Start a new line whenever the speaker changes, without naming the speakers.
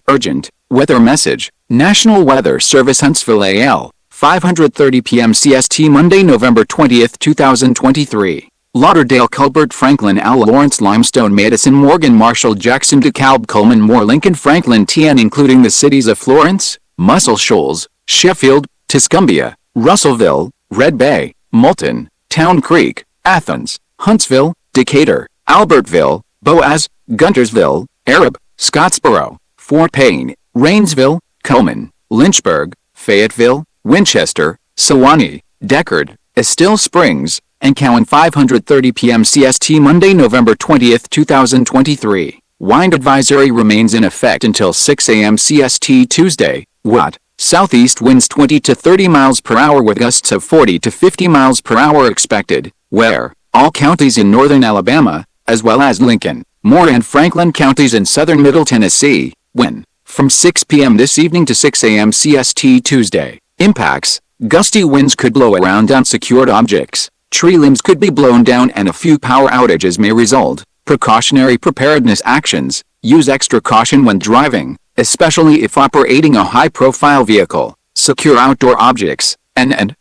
Urgent weather message. National Weather Service Huntsville AL. 5:30 p.m. CST Monday, November 20, 2023. Lauderdale-Colbert-Franklin AL-Lawrence-Limestone-Madison-Morgan Marshall-Jackson DeKalb Cullman Moore Lincoln Franklin TN including the cities of Florence, Muscle Shoals, Sheffield, Tuscumbia, Russellville, Red Bay, Moulton, Town Creek, Athens, Huntsville, Decatur, Albertville, Boaz, Guntersville, Arab, Scottsboro, Fort Payne, Rainsville, Cullman, Lynchburg, Fayetteville, Winchester, Sewanee, Decherd, Estill Springs, and Cowan 5:30 p.m. CST Monday, November 20, 2023. Wind advisory remains in effect until 6 a.m. CST Tuesday. Watt. Southeast winds 20 to 30 miles per hour with gusts of 40 to 50 miles per hour expected. Where all counties in northern Alabama, as well as Lincoln, Moore and Franklin counties in southern Middle Tennessee. When from 6 p.m. this evening to 6 a.m. CST Tuesday. Impacts. Gusty winds could blow around unsecured objects. Tree limbs could be blown down and a few power outages may result. Precautionary preparedness actions. Use extra caution when driving, especially if operating a high-profile vehicle. Secure outdoor objects, and